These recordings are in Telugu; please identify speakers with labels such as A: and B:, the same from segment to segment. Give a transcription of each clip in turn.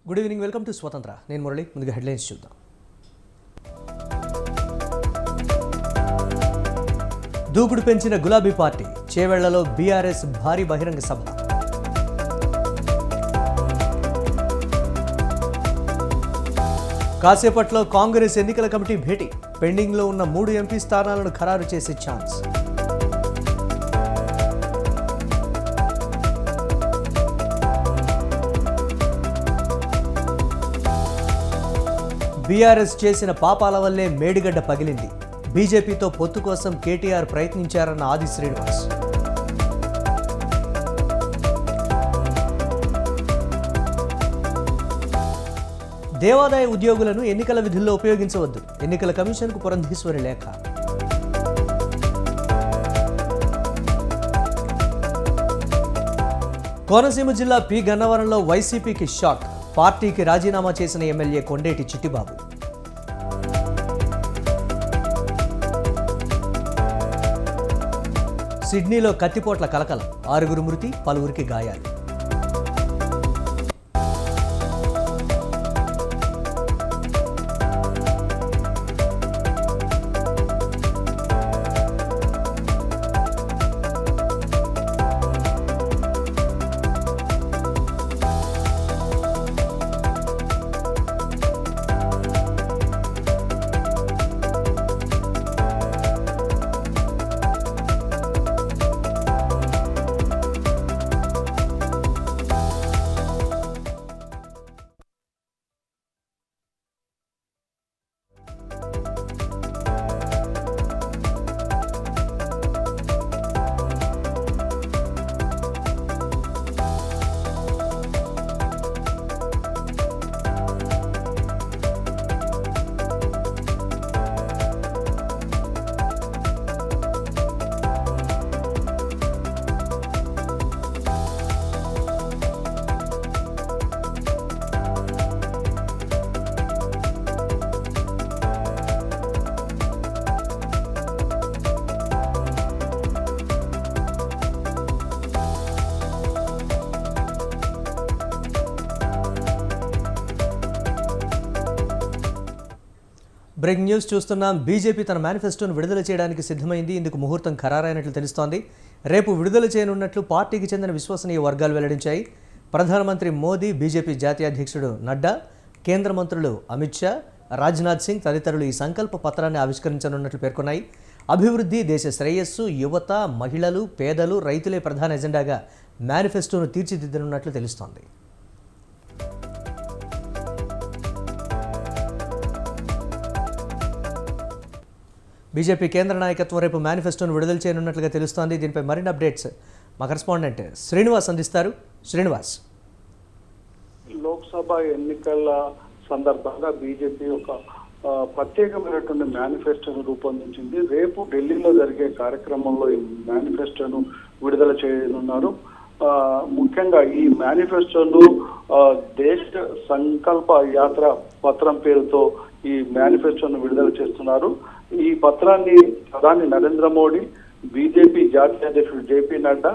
A: గుడ్ ఈవినింగ్, వెల్కమ్ టు స్వతంత్ర. నేను మురళి. ముందుగా హెడ్లైన్స్ చూద్దాం. దూకుడు పెంచిన గులాబీ పార్టీ, చేవెళ్లలో బీఆర్ఎస్ భారీ బహిరంగ సభ. కాసేపట్లో కాంగ్రెస్ ఎన్నికల కమిటీ భేటీ, పెండింగ్లో ఉన్న 3 ఎంపీ స్థానాలను ఖరారు చేసే ఛాన్స్. బీఆర్ఎస్ చేసిన పాపాల వల్లే మేడిగడ్డ పగిలింది. బీజేపీతో పొత్తు కోసం కేటీఆర్ ప్రయత్నించారన్న ఆది శ్రీనివాస్. దేవాదాయ ఉద్యోగులను ఎన్నికల విధుల్లో ఉపయోగించవద్దు, ఎన్నికల కమిషన్కు పురంధేశ్వరి లేఖ. కోనసీమ జిల్లా పి గన్నవరంలో వైసీపీకి షాక్. పార్టీకి రాజీనామా చేసిన ఎమ్మెల్యే కొండేటి చిట్టిబాబు. సిడ్నీలో కత్తిపోట్ల కలకలం, 6 మృతి, పలువురికి గాయాలు. బ్రేకింగ్ న్యూస్ చూస్తున్నాం. బీజేపీ తన మేనిఫెస్టోను విడుదల చేయడానికి సిద్ధమైంది. ఇందుకు ముహూర్తం ఖరారైనట్లు తెలుస్తోంది. రేపు విడుదల చేయనున్నట్లు పార్టీకి చెందిన విశ్వసనీయ వర్గాలు వెల్లడించాయి. ప్రధానమంత్రి మోదీ, బీజేపీ జాతీయ అధ్యక్షుడు నడ్డా, కేంద్ర మంత్రులు అమిత్ షా, రాజ్నాథ్ సింగ్ తదితరులు ఈ సంకల్ప పత్రాన్ని ఆవిష్కరించనున్నట్లు పేర్కొన్నాయి. అభివృద్ధి, దేశ శ్రేయస్సు, యువత, మహిళలు, పేదలు, రైతులే ప్రధాన ఎజెండాగా మేనిఫెస్టోను తీర్చిదిద్దనున్నట్లు తెలుస్తోంది. బీజేపీ కేంద్ర నాయకత్వం రేపు మేనిఫెస్టోను విడుదల చేయనున్నట్లుగా తెలుస్తోంది. దీనిపై మరిన్ని అప్డేట్స్ మా కరెస్పాండెంట్ శ్రీనివాస్ అందిస్తారు. శ్రీనివాస్,
B: లోక్సభ ఎన్నికల సందర్భంగా బీజేపీ ఒక ప్రత్యేకమైనటువంటి మేనిఫెస్టోను రూపొందించింది. రేపు ఢిల్లీలో జరిగే కార్యక్రమంలో ఈ మేనిఫెస్టోను విడుదల చేయనున్నారు. ముఖ్యంగా ఈ మేనిఫెస్టోను దేశ సంకల్ప యాత్ర పత్రం పేరుతో ఈ మేనిఫెస్టోను విడుదల చేస్తున్నారు. ఈ పత్రాన్ని ప్రధాని నరేంద్ర మోడీ, బీజేపీ జాతీయ అధ్యక్షుడు జేపీ నడ్డా,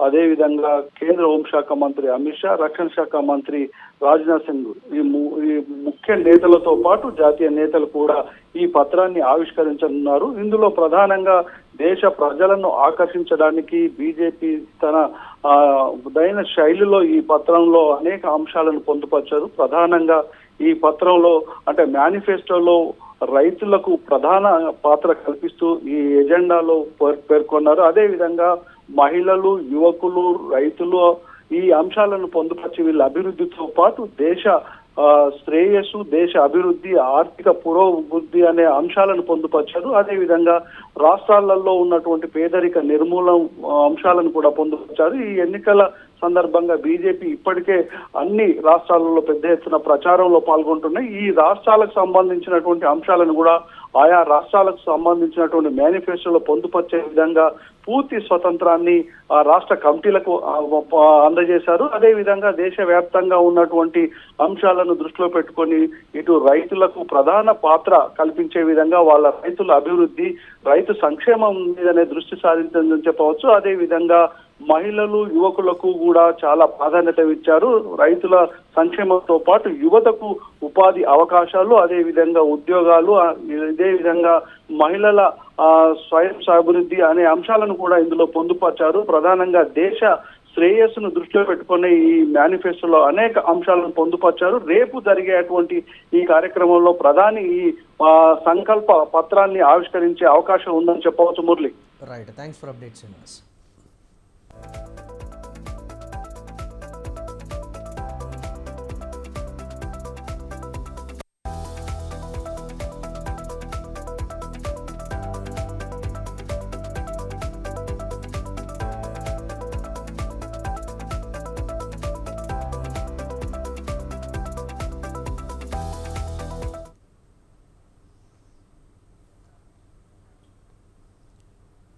B: అదేవిధంగా కేంద్ర హోంశాఖ మంత్రి అమిత్ షా, రక్షణ శాఖ మంత్రి రాజ్నాథ్ సింగ్ ఈ ముఖ్య నేతలతో పాటు జాతీయ నేతలు కూడా ఈ పత్రాన్ని ఆవిష్కరించనున్నారు. ఇందులో ప్రధానంగా దేశ ప్రజలను ఆకర్షించడానికి బీజేపీ తన దైన శైలిలో ఈ పత్రంలో అనేక అంశాలను పొందుపరిచారు. ప్రధానంగా ఈ పత్రంలో అంటే మేనిఫెస్టోలో రైతులకు ప్రధాన పాత్ర కల్పిస్తూ ఈ ఎజెండాలో పేర్కొన్నారు. అదేవిధంగా మహిళలు, యువకులు, రైతులు ఈ అంశాలను పొందుపరిచి వీళ్ళ అభివృద్ధితో పాటు దేశ శ్రేయస్సు, దేశ అభివృద్ధి, ఆర్థిక పురోభివృద్ధి అనే అంశాలను పొందుపరిచారు. అదేవిధంగా రాష్ట్రాలలో ఉన్నటువంటి పేదరిక నిర్మూలన అంశాలను కూడా పొందుపరిచారు. ఈ ఎన్నికల సందర్భంగా బీజేపీ ఇప్పటికే అన్ని రాష్ట్రాలలో పెద్ద ఎత్తున ప్రచారంలో పాల్గొంటున్నాయి. ఈ రాష్ట్రాలకు సంబంధించినటువంటి అంశాలను కూడా ఆయా రాష్ట్రాలకు సంబంధించినటువంటి మేనిఫెస్టోలో పొందుపరిచే విధంగా పూర్తి స్వతంత్రాన్ని రాష్ట్ర కమిటీలకు అందజేశారు. అదేవిధంగా దేశవ్యాప్తంగా ఉన్నటువంటి అంశాలను దృష్టిలో పెట్టుకొని ఇటు రైతులకు ప్రధాన పాత్ర కల్పించే విధంగా వాళ్ళ రైతుల అభివృద్ధి, రైతు సంక్షేమం మీదనే దృష్టి సారించిందని చెప్పవచ్చు. అదేవిధంగా మహిళలు యువకులకు కూడా చాలా ప్రాధాన్యత ఇచ్చారు. రైతుల సంక్షేమంతో పాటు యువతకు ఉపాధి అవకాశాలు, అదే విధంగా ఉద్యోగాలు, ఇదే విధంగా మహిళల స్వయం అభివృద్ధి అనే అంశాలను కూడా ఇందులో పొందుపరిచారు. ప్రధానంగా దేశ శ్రేయస్సును దృష్టిలో పెట్టుకునే ఈ మేనిఫెస్టోలో అనేక అంశాలను పొందుపరిచారు. రేపు జరిగేటువంటి ఈ కార్యక్రమంలో ప్రధాని ఈ సంకల్ప పత్రాన్ని ఆవిష్కరించే అవకాశం ఉందని చెప్పవచ్చు. Murali,
A: right, thanks for updates.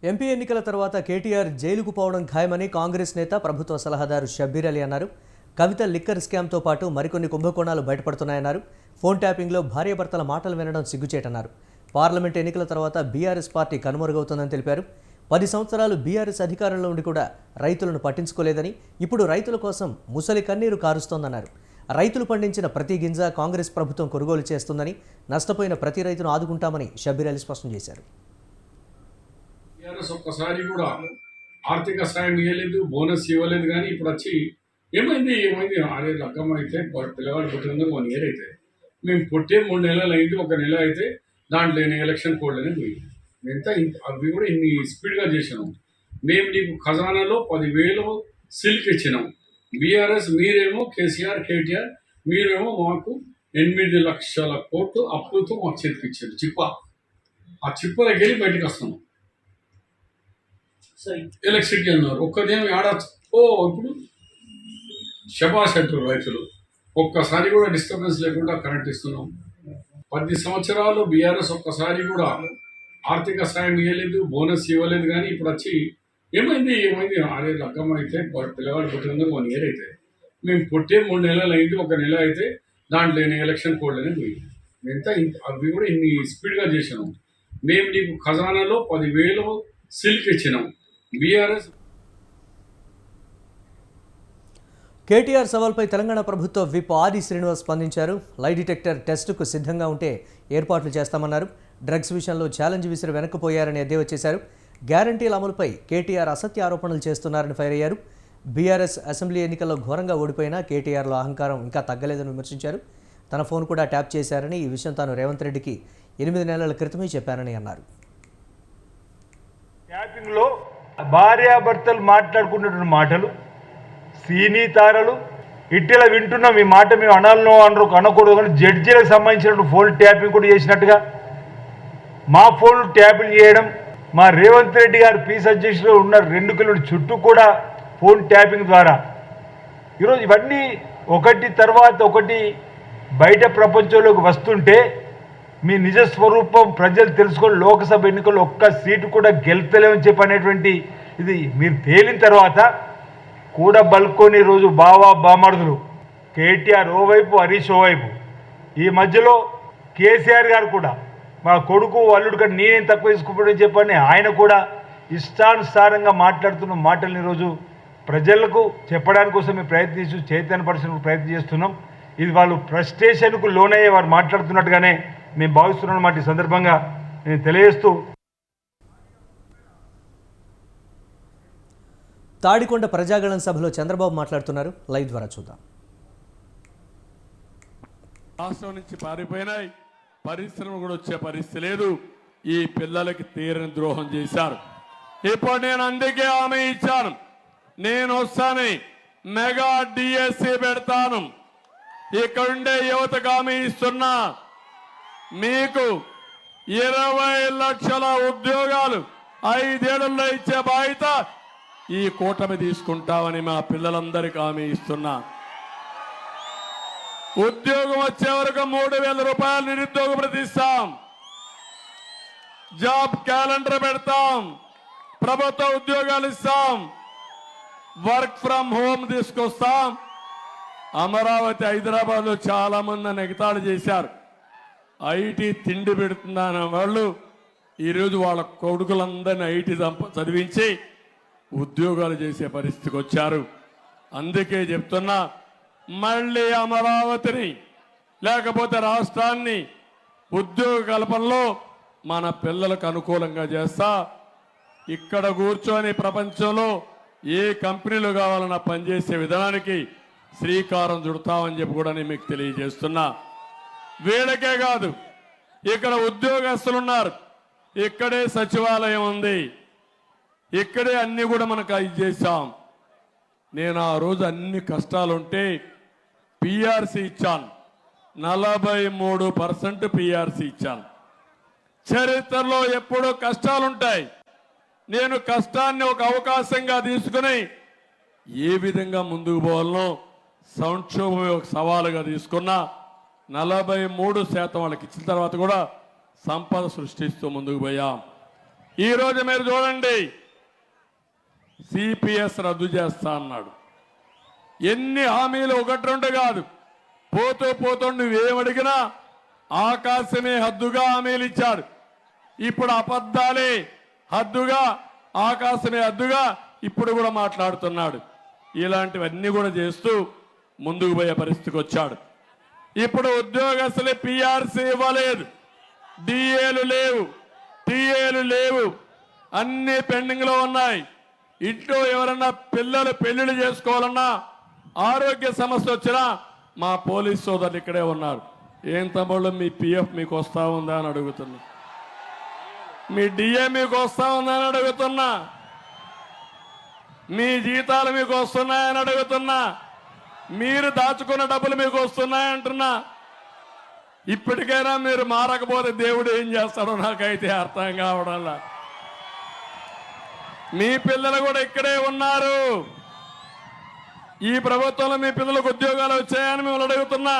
A: MP ఎన్నికల తర్వాత కేటీఆర్ జైలుకు పోవడం ఖాయమని కాంగ్రెస్ నేత, ప్రభుత్వ సలహాదారు షబ్బీర్ అలీ అన్నారు. కవిత లిక్కర్ స్కామ్తో పాటు మరికొన్ని కుంభకోణాలు బయటపడుతున్నాయన్నారు. ఫోన్ ట్యాపింగ్లో భార్యాభర్తల మాటలు వినడం సిగ్గుచేటన్నారు. పార్లమెంట్ ఎన్నికల తర్వాత బీఆర్ఎస్ పార్టీ కనుమరుగవుతుందని తెలిపారు. 10 సంవత్సరాలు బీఆర్ఎస్ అధికారంలో ఉండి కూడా రైతులను పట్టించుకోలేదని, ఇప్పుడు రైతుల కోసం ముసలి కన్నీరు కారుస్తోందన్నారు. రైతులు పండించిన ప్రతి గింజ కాంగ్రెస్ ప్రభుత్వం కొనుగోలు చేస్తుందని, నష్టపోయిన ప్రతి రైతును ఆదుకుంటామని షబ్బీర్ అలీ స్పష్టం చేశారు.
C: ఒక్కసారి కూడా ఆర్థిక సాయం ఇవ్వలేదు, బోనస్ ఇవ్వలేదు. కానీ ఇప్పుడు వచ్చి ఏమైంది అరే లగ్గం అయితే పిల్లవాడు పుట్టినందుకు 1 ఇయర్ అయితే మేము పుట్టే 3 నెలలు అయింది, 1 నెల అయితే దాంట్లో ఎలక్షన్ కోడ్లోనే పోయింది. ఎంత అవి కూడా ఇన్ని స్పీడ్గా చేసినాం. మేము నీకు ఖజానాలో 10,000 సిల్క్ ఇచ్చినాం. బీఆర్ఎస్ మీరేమో కేసీఆర్ కేటీఆర్ మీరేమో మాకు 8 లక్షల కోట్లు అప్పులతో మాకు చేతికి ఇచ్చారు. ఆ చిప్పలకి వెళ్ళి బయటకు వస్తున్నాం. ఎలక్ట్రిసిటీ అన్నారు, ఒక్కదేమో ఏడాది ఇప్పుడు శబాష్ అంటారు రైతులు. ఒక్కసారి కూడా డిస్టర్బెన్స్ లేకుండా కరెంట్ ఇస్తున్నాం. 10 సంవత్సరాలు బీఆర్ఎస్ ఒక్కసారి కూడా ఆర్థిక సాయం ఇవ్వలేదు, బోనస్ ఇవ్వలేదు. కానీ ఇప్పుడు వచ్చి ఏమైంది అరే లగ్గం అయితే పిల్లవాడు పుట్టినందుకు 1 ఇయర్ అయితే మేము పుట్టే 3 నెలలు అయింది, 1 నెల అయితే దాంట్లో ఎలక్షన్ కోడ్లోనే పోయింది. ఎంత అవి కూడా ఇన్ని స్పీడ్గా చేసినాం. మేము నీకు ఖజానాలో 10,000 సిల్క్ ఇచ్చినాం. బీఆర్ఎస్
A: కేటీఆర్ సవాల్పై తెలంగాణ ప్రభుత్వ విప్ ఆది శ్రీనివాస్ స్పందించారు. లై డిటెక్టర్ టెస్టుకు సిద్ధంగా ఉంటే ఏర్పాట్లు చేస్తామన్నారు. డ్రగ్స్ విషయంలో ఛాలెంజ్ విసిరి వెనక్కిపోయారని ఎద్దేవా చేశారు. గ్యారంటీల అమలుపై కేటీఆర్ అసత్య ఆరోపణలు చేస్తున్నారని ఫైర్ అయ్యారు. బీఆర్ఎస్ అసెంబ్లీ ఎన్నికల్లో ఘోరంగా ఓడిపోయినా కేటీఆర్లో అహంకారం ఇంకా తగ్గలేదని విమర్శించారు. తన ఫోన్ కూడా ట్యాప్ చేశారని, ఈ విషయం తాను రేవంత్ రెడ్డికి 8 నెలల క్రితమే చెప్పారని అన్నారు.
D: ట్యాపింగ్లో భార్యాభర్తలు మాట్లాడుకున్నటువంటి మాటలు, సీనీ తారలు ఇట్టిలా వింటున్నాం. ఈ మాట మేము అనాలనో అనకూడదు, కానీ జడ్జీలకు సంబంధించినటువంటి ఫోన్ ట్యాపింగ్ కూడా చేసినట్టుగా మా ఫోన్ ట్యాపింగ్ చేయడం, మా రేవంత్ రెడ్డి గారు పీస్ అధ్యక్షులు ఉన్న 2 కిలోమీటర్ల చుట్టూ కూడా ఫోన్ ట్యాపింగ్ ద్వారా ఈరోజు ఇవన్నీ ఒకటి తర్వాత ఒకటి బయట ప్రపంచంలోకి వస్తుంటే మీ నిజ స్వరూపం ప్రజలు తెలుసుకొని లోక్సభ ఎన్నికల్లో 1 సీటు కూడా గెలుతలేమని చెప్పనేటువంటి ఇది మీరు తేలిన తర్వాత కూడా బల్కొని రోజు బామర్దులు కేటీఆర్ ఓవైపు, హరీష్ ఓవైపు, ఈ మధ్యలో కేసీఆర్ గారు కూడా మా కొడుకు అల్లుడు కానీ నేనేం తక్కువ తీసుకుపోవడం చెప్పని ఆయన కూడా ఇష్టానుసారంగా మాట్లాడుతున్న మాటలను ఈరోజు ప్రజలకు చెప్పడానికి కోసం మేము ప్రయత్నిస్తూ చైతన్యపరచడానికి ప్రయత్నం చేస్తున్నాం. ఇది వాళ్ళు ఫ్రస్ట్రేషన్కు లోనయ్యే వారు మాట్లాడుతున్నట్టుగానే మేము భావిస్తున్నాం. ఈ సందర్భంగా నేను తెలియజేస్తూ
A: తాడికొండ ప్రజాగళం సభలో చంద్రబాబు మాట్లాడుతున్నారు. లైవ్ ద్వారా చూద్దాం.
E: రాష్ట్రం నుంచి పారిపోయినాయి, పరిశ్రమ కూడా వచ్చే పరిస్థితి లేదు. ఈ పిల్లలకి తీరని ద్రోహం చేశారు. ఇప్పుడు నేను అందుకే హామీ ఇచ్చాను, నేను వస్తాను, మెగా డిఎస్సి పెడతాను. ఇక్కడుండే యువతకు హామీ ఇస్తున్నా, మీకు 20 లక్షల ఉద్యోగాలు 5 ఏళ్లలో ఇచ్చే బాధ్యత ఈ కూటమి తీసుకుంటామని మా పిల్లలందరికీ హామీ ఇస్తున్నా. ఉద్యోగం వచ్చే వరకు 3,000 రూపాయలు నిరుద్యోగ ప్రతిస్తాం. జాబ్ క్యాలెండర్ పెడతాం, ప్రభుత్వ ఉద్యోగాలు ఇస్తాం, వర్క్ ఫ్రమ్ హోమ్ తీసుకొస్తాం. అమరావతి, హైదరాబాద్ లో చాలా మంది ఎగతాళి చేశారు. ఐటీ తిండి పెడుతుందన్న వాళ్ళు ఈరోజు వాళ్ళ కొడుకులందరినీ ఐటీ చదివించి ఉద్యోగాలు చేసే పరిస్థితికి వచ్చారు. అందుకే చెప్తున్నా, మళ్ళీ అమరావతిని లేకపోతే రాష్ట్రాన్ని ఉద్యోగ కల్పనలో మన పిల్లలకు అనుకూలంగా చేస్తా. ఇక్కడ కూర్చొని ప్రపంచంలో ఏ కంపెనీలు కావాలన్నా పనిచేసే విధానానికి శ్రీకారం చుడతామని చెప్పి కూడా నేను మీకు తెలియజేస్తున్నా. వీళ్ళకే కాదు, ఇక్కడ ఉద్యోగస్తులు ఉన్నారు, ఇక్కడే సచివాలయం ఉంది, ఇక్కడే అన్ని కూడా మనకు ఇది చేశాం. నేను ఆ రోజు అన్ని కష్టాలుంటే పిఆర్సీ ఇచ్చాను, 43% పిఆర్సీ ఇచ్చాను. చరిత్రలో ఎప్పుడూ కష్టాలుంటాయి. నేను కష్టాన్ని ఒక అవకాశంగా తీసుకుని ఏ విధంగా ముందుకు పోవాలనో సంక్షోభం ఒక సవాలుగా తీసుకున్నా. 43% వాళ్ళకి ఇచ్చిన తర్వాత కూడా సంపద సృష్టిస్తూ ముందుకు పోయాం. ఈరోజు మీరు చూడండి, సిపిఎస్ రద్దు చేస్తా అన్నాడు. ఎన్ని హామీలు, 1-2 కాదు, పోతూ పోతూ నువ్వేమడిగినా ఆకాశమే హద్దుగా హామీలు ఇచ్చాడు. ఇప్పుడు అబద్ధాలే హద్దుగా, ఆకాశమే హద్దుగా ఇప్పుడు కూడా మాట్లాడుతున్నాడు. ఇలాంటివన్నీ కూడా చేస్తూ ముందుకు పోయే పరిస్థితికి వచ్చాడు. ఇప్పుడు ఉద్యోగస్తులు పిఆర్సీ ఇవ్వలేదు, డిఏలు లేవు, టీఏలు లేవు, అన్ని పెండింగ్ లో ఉన్నాయి. ఇంట్లో ఎవరన్నా పిల్లలు పెళ్లిళ్ళు చేసుకోవాలన్నా, ఆరోగ్య సమస్య వచ్చినా మా పోలీస్ సోదరులు ఇక్కడే ఉన్నారు. ఏం తమ్ముళ్ళు, మీ పిఎఫ్ మీకు వస్తా ఉందా అని అడుగుతున్నా, మీ డిఏ మీకు వస్తా ఉందా అని అడుగుతున్నా, మీ జీతాలు మీకు వస్తున్నాయని అడుగుతున్నా, మీరు దాచుకున్న డబ్బులు మీకు వస్తున్నాయంటున్నా. ఇప్పటికైనా మీరు మారకపోతే దేవుడు ఏం చేస్తాడో నాకైతే అర్థం కావడంలా. మీ పిల్లలు కూడా ఇక్కడే ఉన్నారు. ఈ ప్రభుత్వంలో మీ పిల్లలకు ఉద్యోగాలు వచ్చాయని మిమ్మల్ని అడుగుతున్నా,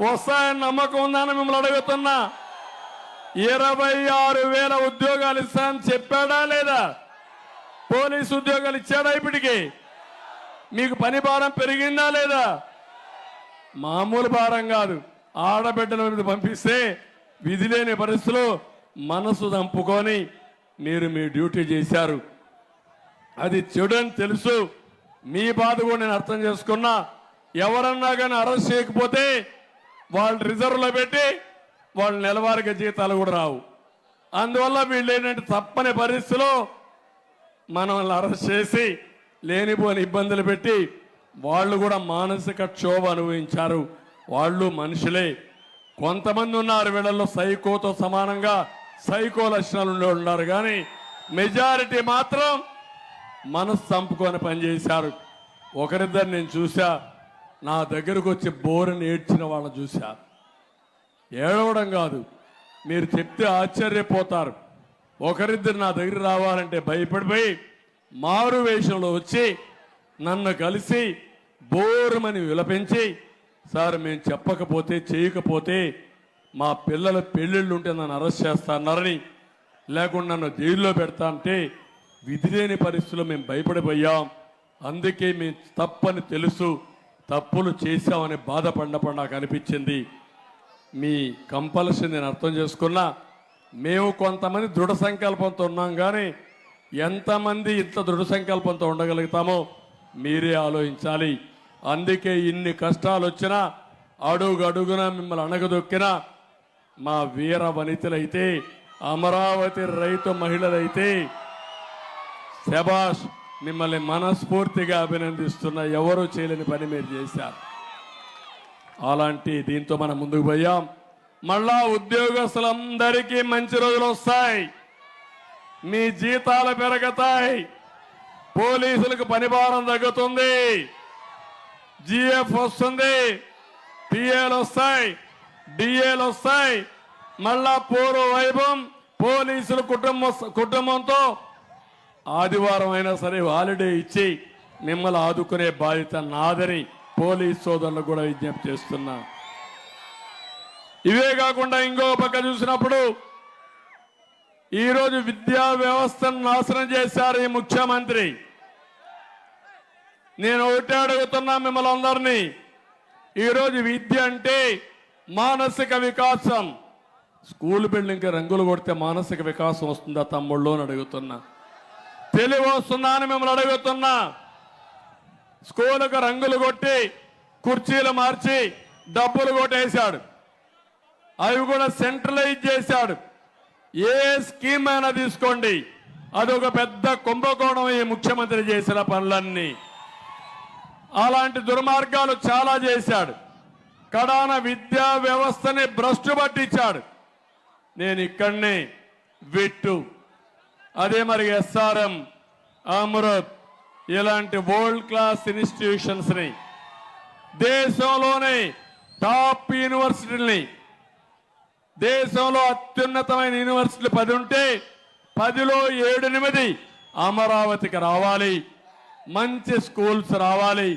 E: వస్తాయని నమ్మకం ఉందని మిమ్మల్ని అడుగుతున్నా. 26,000 ఉద్యోగాలు ఇస్తానని చెప్పాడా లేదా? పోలీసు ఉద్యోగాలు ఇచ్చాడా? ఇప్పటికి మీకు పని భారం పెరిగిందా లేదా? మామూలు భారం కాదు. ఆడబిడ్డల మీద పంపిస్తే విధి లేని పరిస్థితుల్లో మనసు దంపుకొని మీరు మీ డ్యూటీ చేశారు. అది చెడుని తెలుసు, మీ బాధ కూడా నేను అర్థం చేసుకున్నా. ఎవరన్నా కానీ అరెస్ట్ చేయకపోతే వాళ్ళు రిజర్వ్లో పెట్టి వాళ్ళు నెలవారీగా జీతాలు కూడా రావు. అందువల్ల వీళ్ళు ఏంటంటే తప్పని పరిస్థితిలో మనల్ని అరెస్ట్ చేసి లేనిపోని ఇబ్బందులు పెట్టి వాళ్ళు కూడా మానసిక క్షోభ అనుభవించారు. వాళ్ళు మనుషులే. కొంతమంది ఉన్నారు వీళ్ళల్లో సైకోతో సమానంగా సైకో లక్షణాలు ఉన్నారు, కానీ మెజారిటీ మాత్రం మనసు చంపుకొని పనిచేశారు. ఒకరిద్దరు నేను చూసా, నా దగ్గరకు వచ్చి బోరుని ఏడ్చిన వాళ్ళని చూసా. ఏడవడం కాదు, మీరు చెప్తే ఆశ్చర్యపోతారు. ఒకరిద్దరు నా దగ్గర రావాలంటే భయపడిపోయి మారు వేషంలో వచ్చి నన్ను కలిసి బోరుమని విలపించి, సార్ మేము చెప్పకపోతే చేయకపోతే మా పిల్లల పెళ్ళిళ్ళు ఉంటే నన్ను అరెస్ట్ చేస్తారని, లేకుండా నన్ను జైల్లో పెడతా అంటే విధి లేని పరిస్థితుల్లో మేము భయపడిపోయాం. అందుకే మేము తప్పని తెలుసు, తప్పులు చేశామని బాధపడినప్పుడు నాకు అనిపించింది. మీ కంపల్షన్ నేను అర్థం చేసుకున్నా. మేము కొంతమంది దృఢ సంకల్పంతో ఉన్నాం, కానీ ఎంతమంది ఇంత దృఢ సంకల్పంతో ఉండగలుగుతామో మీరే ఆలోచించాలి. అందుకే ఇన్ని కష్టాలు వచ్చినా, అడుగు అడుగున మిమ్మల్ని అణగదొక్కినా, మా వీర వనితలైతే, అమరావతి రైతు మహిళలైతే శభాష్, మిమ్మల్ని మనస్ఫూర్తిగా అభినందిస్తున్నా. ఎవరూ చేయలేని పని మీరు చేశారు. అలాంటి దీంతో మనం ముందుకు పోయాం. మళ్ళా ఉద్యోగస్తులందరికీ మంచి రోజులు వస్తాయి, మీ జీతాలు పెరుగుతాయి, పోలీసులకు పనిభారం తగ్గుతుంది, జిఎఫ్ వస్తుంది, పిఏలు వస్తాయి, డిఏలు వస్తాయి. మళ్ళా పూర్వ వైభవం పోలీసులు కుటుంబంతో ఆదివారం అయినా సరే హాలిడే ఇచ్చి మిమ్మల్ని ఆదుకునే బాధ్యత నాదని పోలీస్ సోదరులకు కూడా విజ్ఞప్తి చేస్తున్నా. ఇవే కాకుండా ఇంకో పక్క చూసినప్పుడు ఈరోజు విద్యా వ్యవస్థను నాశనం చేశారు ఈ ముఖ్యమంత్రి. నేను ఒకటే అడుగుతున్నా మిమ్మల్ని అందరినీ, ఈరోజు విద్య అంటే మానసిక వికాసం. స్కూల్ బిల్డింగ్కి రంగులు కొడితే మానసిక వికాసం వస్తుందా తమ్ముళ్ళు అని అడుగుతున్నా. తెలివి వస్తుందా అని మిమ్మల్ని అడుగుతున్నా. స్కూలుకు రంగులు కొట్టి కుర్చీలు మార్చి డబ్బులు కొట్టేశాడు. అవి కూడా సెంట్రలైజ్ చేశాడు. ఏ స్కీమ్ అయినా తీసుకోండి, అదొక పెద్ద కుంభకోణం ఈ ముఖ్యమంత్రి చేసిన పనులన్నీ. అలాంటి దుర్మార్గాలు చాలా చేశాడు. కడాన విద్యా వ్యవస్థని భ్రష్టు పట్టించాడు. నేను ఇక్కడనే విట్టు, అదే మరి ఎస్ఆర్ఎం, అమృత్ ఇలాంటి వరల్డ్ క్లాస్ ఇన్స్టిట్యూషన్స్ ని, దేశంలోనే టాప్ యూనివర్సిటీని, దేశంలో అత్యున్నతమైన యూనివర్సిటీలు 10 ఉంటే 10లో 7-8 అమరావతికి రావాలి. మంచి స్కూల్స్ రావాలి,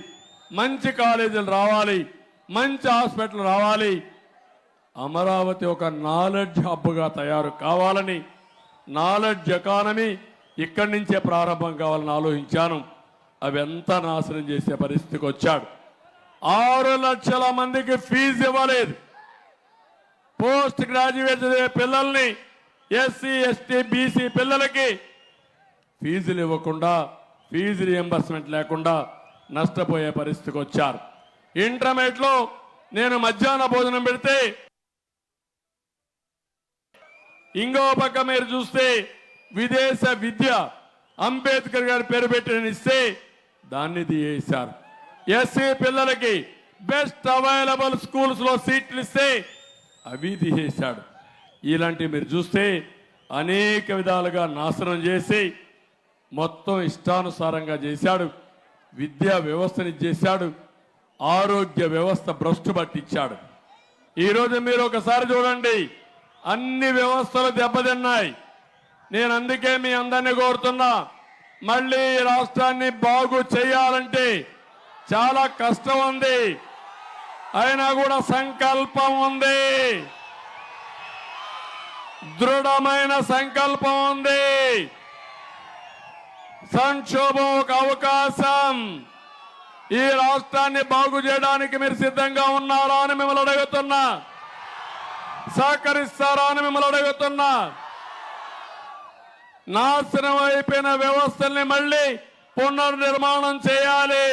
E: మంచి కాలేజీలు రావాలి, మంచి హాస్పిటల్ రావాలి. అమరావతి ఒక నాలెడ్జ్ హబ్గా తయారు కావాలని, నాలెడ్జ్ ఎకానమీ ఇక్కడి నుంచే ప్రారంభం కావాలని ఆలోచించాను. అవి ఎంత నాశనం చేసే పరిస్థితికి వచ్చాడు. 6 లక్షల మందికి ఫీజు ఇవ్వలేదు. పోస్ట్ గ్రాడ్యుయేట్ చదివే పిల్లల్ని, ఎస్సీ ఎస్టీ బీసీ పిల్లలకి ఫీజులు ఇవ్వకుండా, ఫీజు రియంబర్స్మెంట్ లేకుండా నష్టపోయే పరిస్థితికి వచ్చారు. ఇంటర్మీడియట్లో నేను మధ్యాహ్న భోజనం పెడితే ఇంకో పక్క మీరు చూస్తే విదేశ విద్య అంబేద్కర్ గారి పేరు పెట్టి ఇస్తే దాన్ని తీయేశారు. ఎస్సీ పిల్లలకి బెస్ట్ అవైలబుల్ స్కూల్స్ లో సీట్లు ఇస్తే అవి తీసేశాడు. ఇలాంటివి మీరు చూస్తే అనేక విధాలుగా నాశనం చేసి మొత్తం ఇష్టానుసారంగా చేశాడు. విద్యా వ్యవస్థని చేశాడు. ఆరోగ్య వ్యవస్థ భ్రష్టు పట్టించాడు. ఈరోజు మీరు ఒకసారి చూడండి, అన్ని వ్యవస్థలు దెబ్బతిన్నాయి. నేను అందుకే మీ అందరినీ కోరుతున్నా, మళ్ళీ ఈ రాష్ట్రాన్ని బాగు చేయాలంటే చాలా కష్టం ఉంది, అయినా కూడా సంకల్పం ఉంది, దృఢమైన సంకల్పం ఉంది. సంక్షోభం ఒక అవకాశం. ఈ రాష్ట్రాన్ని బాగు చేయడానికి మీరు సిద్ధంగా ఉన్నారా అని మిమ్మల్ని అడుగుతున్నా, సహకరిస్తారా అని మిమ్మల్ని అడుగుతున్నా. నాశనం అయిపోయిన వ్యవస్థల్ని మళ్ళీ పునర్నిర్మాణం చేయాలి.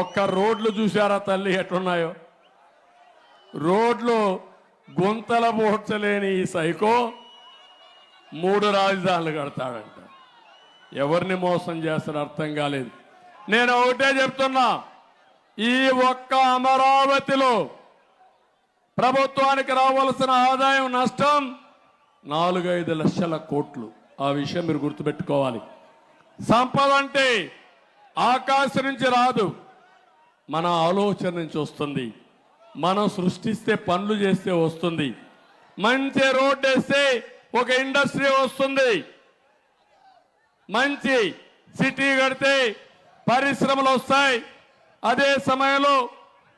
E: ఒక్క రోడ్లు చూశారా తల్లి ఎట్లున్నాయో? రోడ్లు గుంతల పోడ్చలేని ఈ సైకో 3 రాజధానులు కడతాడంట. ఎవరిని మోసం చేస్తారో అర్థం కాలేదు. నేను ఒకటే చెప్తున్నా, ఈ ఒక్క అమరావతిలో ప్రభుత్వానికి రావాల్సిన ఆదాయం నష్టం 4-5 లక్షల కోట్లు. ఆ విషయం మీరు గుర్తుపెట్టుకోవాలి. సంపద అంటే ఆకాశం నుంచి రాదు, మన ఆలోచన నుంచి వస్తుంది. మనం సృష్టిస్తే, పనులు చేస్తే వస్తుంది. మంచి రోడ్డు వేస్తే ఒక ఇండస్ట్రీ వస్తుంది. మంచి సిటీ కడితే పరిశ్రమలు వస్తాయి. అదే సమయంలో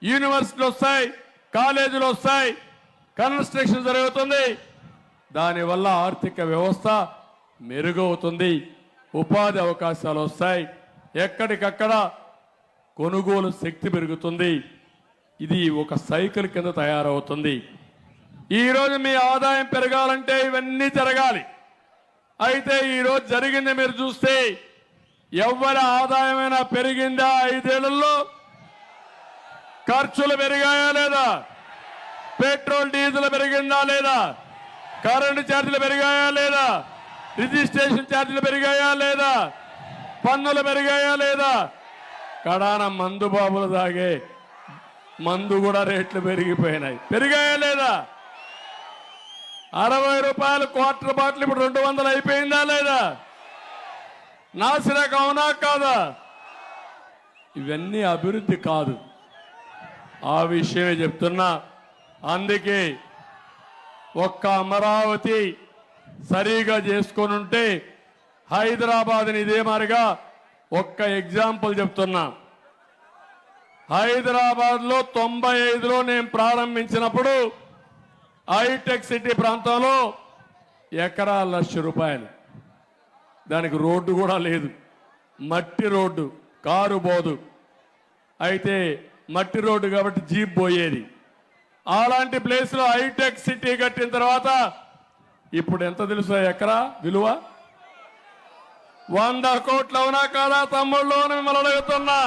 E: యూనివర్సిటీలు వస్తాయి, కాలేజీలు వస్తాయి, కన్స్ట్రక్షన్ జరుగుతుంది. దానివల్ల ఆర్థిక వ్యవస్థ మెరుగవుతుంది, ఉపాధి అవకాశాలు వస్తాయి, ఎక్కడికక్కడ కొనుగోలు శక్తి పెరుగుతుంది. ఇది ఒక సైకిల్ కింద తయారవుతుంది. ఈరోజు మీ ఆదాయం పెరగాలంటే ఇవన్నీ జరగాలి. అయితే ఈరోజు జరిగింది మీరు చూస్తే, ఎవరి ఆదాయమైనా పెరిగిందా? 5 ఏళ్లలో ఖర్చులు పెరిగాయా లేదా? పెట్రోల్ డీజిల్ పెరిగిందా లేదా? కరెంటు ఛార్జీలు పెరిగాయా లేదా? రిజిస్ట్రేషన్ ఛార్జీలు పెరిగాయా లేదా? పన్నులు పెరిగాయా లేదా? కడాన మందు బాబులు తాగే మందు కూడా రేట్లు పెరిగిపోయినాయి. పెరిగాయా లేదా? 60 రూపాయలు క్వార్టర్ బాటిల్ ఇప్పుడు 200 అయిపోయిందా లేదా? నాసిరకం అవునా కాదా? ఇవన్నీ అభివృద్ధి కాదు. ఆ విషయమే చెప్తున్నా. అందుకే ఒక్క అమరావతి సరిగా చేసుకొని ఉంటే హైదరాబాద్ని ఇదే మారిగా ఒక్క ఎగ్జాంపుల్ చెప్తున్నా. హైదరాబాద్లో 95లో నేను ప్రారంభించినప్పుడు హైటెక్ సిటీ ప్రాంతంలో ఎకరా ₹1,00,000. దానికి రోడ్డు కూడా లేదు, మట్టి రోడ్డు, కారు పోదు. అయితే మట్టి రోడ్డు కాబట్టి జీప్ పోయేది. అలాంటి ప్లేస్లో హైటెక్ సిటీ కట్టిన తర్వాత ఇప్పుడు ఎంత తెలుసా ఎకరా విలువ? 100 కోట్లు అవునా కాదా తమ్ముళ్ళు అని మిమ్మల్ని అడుగుతున్నా.